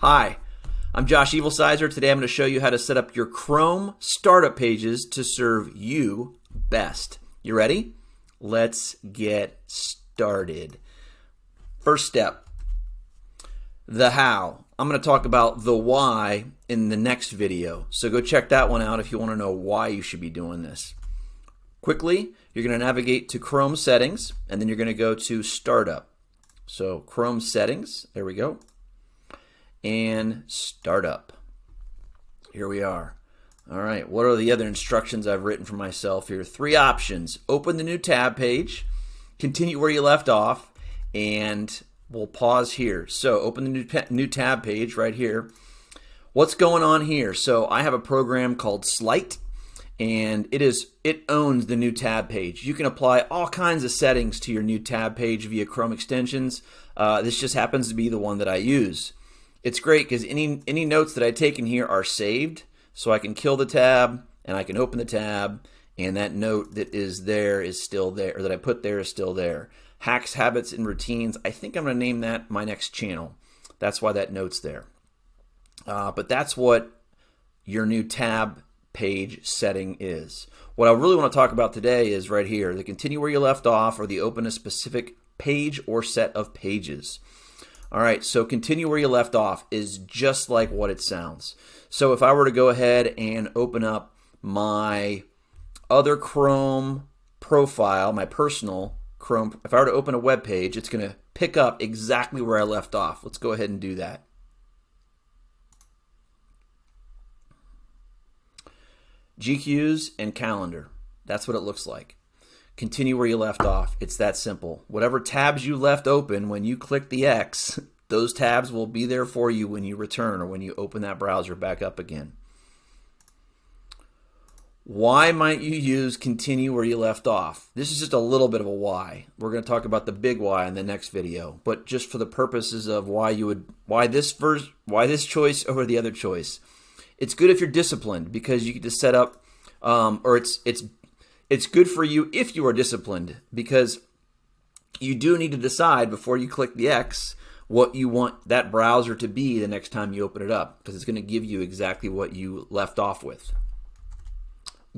Hi, I'm Josh Evilsizor. Today I'm going to show you how to set up your Chrome startup pages to serve you best. You ready? Let's get started. First step, the how. I'm going to talk about the why in the next video, so go check that one out if you want to know why you should be doing this. Quickly, you're going to navigate to Chrome settings, and then you're going to go to startup. So Chrome settings, there we go, and startup. Here we are. All right, what are the other instructions I've written for myself here? 3 options. Open the new tab page, continue where you left off, and we'll pause here. So open the new tab page right here. What's going on here? So I have a program called Slight, and it owns the new tab page. You can apply all kinds of settings to your new tab page via Chrome extensions. This just happens to be the one that I use. It's great because any notes that I take in here are saved, so I can kill the tab and I can open the tab, and that note that is there is still there, or that I put there is still there. Hacks, habits, and routines. I think I'm going to name that my next channel. That's why that note's there. But that's what your new tab page setting is. What I really want to talk about today is right here, the continue where you left off, or the open a specific page or set of pages. All right, so continue where you left off is just like what it sounds. So if I were to go ahead and open up my other Chrome profile, my personal Chrome, if I were to open a web page, it's going to pick up exactly where I left off. Let's go ahead and do that. GQs and calendar. That's what it looks like. Continue where you left off. It's that simple. Whatever tabs you left open when you click the X, those tabs will be there for you when you return or when you open that browser back up again. Why might you use continue where you left off? This is just a little bit of a why. We're going to talk about the big why in the next video, but just for the purposes of why this choice over the other choice. It's good if you're disciplined because you get to set up, or it's good for you if you are disciplined because you do need to decide before you click the X what you want that browser to be the next time you open it up, because it's going to give you exactly what you left off with.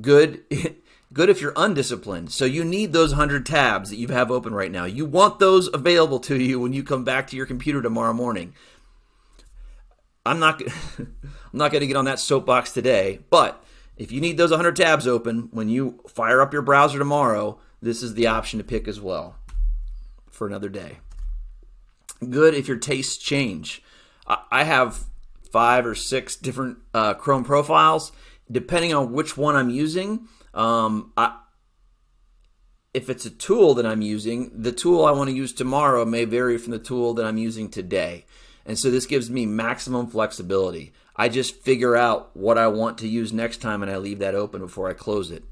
Good if you're undisciplined. So you need those 100 tabs that you have open right now. You want those available to you when you come back to your computer tomorrow morning. I'm not going to get on that soapbox today, but if you need those 100 tabs open when you fire up your browser tomorrow, this is the option to pick as well for another day. Good if your tastes change. I have 5 or 6 different Chrome profiles. Depending on which one I'm using, if it's a tool that I'm using, the tool I want to use tomorrow may vary from the tool that I'm using today. And so this gives me maximum flexibility. I just figure out what I want to use next time and I leave that open before I close it.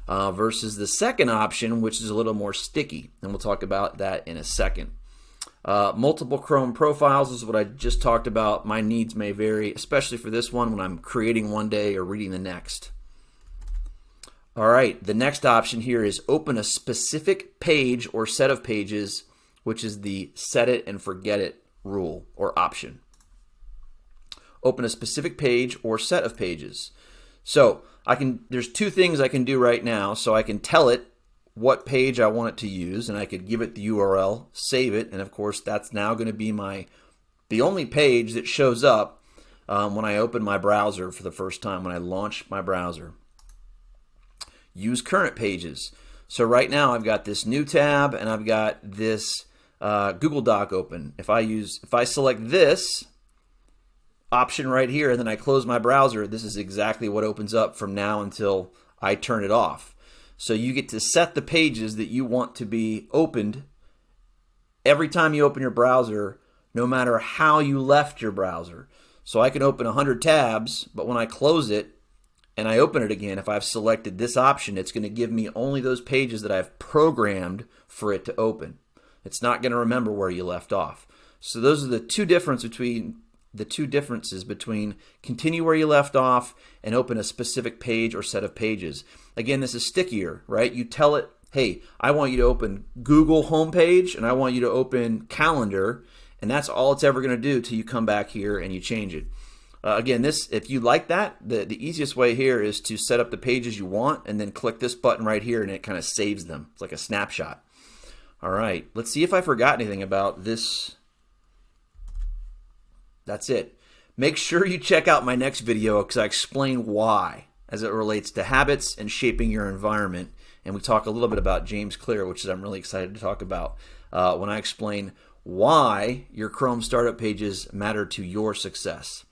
Versus the second option, which is a little more sticky. And we'll talk about that in a second. Multiple Chrome profiles is what I just talked about. My needs may vary, especially for this one when I'm creating one day or reading the next. All right, the next option here is open a specific page or set of pages, which is the set it and forget it rule or option. Open a specific page or set of pages. So there's 2 things I can do right now. So I can tell it what page I want it to use, and I could give it the URL, save it, and of course that's now going to be the only page that shows up when I open my browser for the first time, when I launch my browser. Use current pages. So right now I've got this new tab and I've got this Google Doc open. If I select this option right here and then I close my browser, this is exactly what opens up from now until I turn it off. So you get to set the pages that you want to be opened every time you open your browser, no matter how you left your browser. So I can open 100 tabs, but when I close it and I open it again, if I've selected this option, it's going to give me only those pages that I've programmed for it to open. It's not going to remember where you left off. So those are the two differences between continue where you left off and open a specific page or set of pages. Again, this is stickier, right? You tell it, hey, I want you to open Google homepage and I want you to open calendar, And that's all it's ever going to do till you come back here and you change it. Again, if you like that, the easiest way here is to set up the pages you want and then click this button right here and it kind of saves them. It's like a snapshot. All right, let's see if I forgot anything about this. That's it. Make sure you check out my next video because I explain why as it relates to habits and shaping your environment. And we talk a little bit about James Clear, which I'm really excited to talk about when I explain why your Chrome startup pages matter to your success.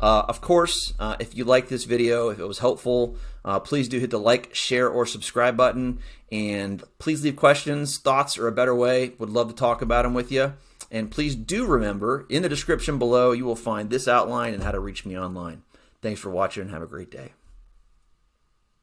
Of course, if you like this video, if it was helpful, please do hit the like, share, or subscribe button. And please leave questions, thoughts, or a better way. Would love to talk about them with you. And please do remember, in the description below, you will find this outline and how to reach me online. Thanks for watching and have a great day.